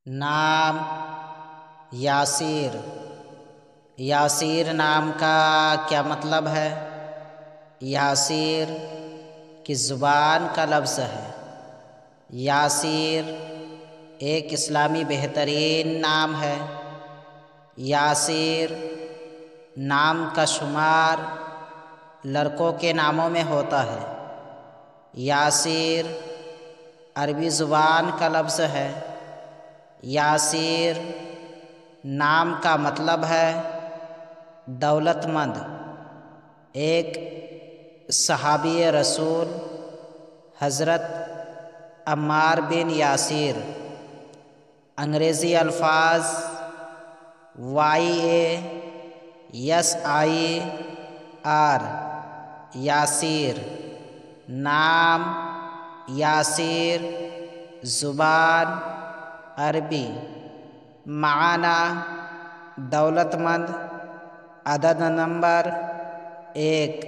نام یاسیر۔ یاسیر نام کا کیا مطلب ہے؟ یاسیر کی زبان کا لفظ ہے۔ یاسیر ایک اسلامی بہترین نام ہے۔ یاسیر نام کا شمار لڑکوں کے ناموں میں ہوتا ہے۔ یاسیر عربی زبان کا لفظ ہے۔ یاسیر نام کا مطلب ہے دولت مند۔ ایک صحابی رسول حضرت عمار بن یاسیر، انگریزی الفاظ YASIR یاسیر، نام یاسیر، زبان عربی، معنی دولت مند، عدد نمبر 1۔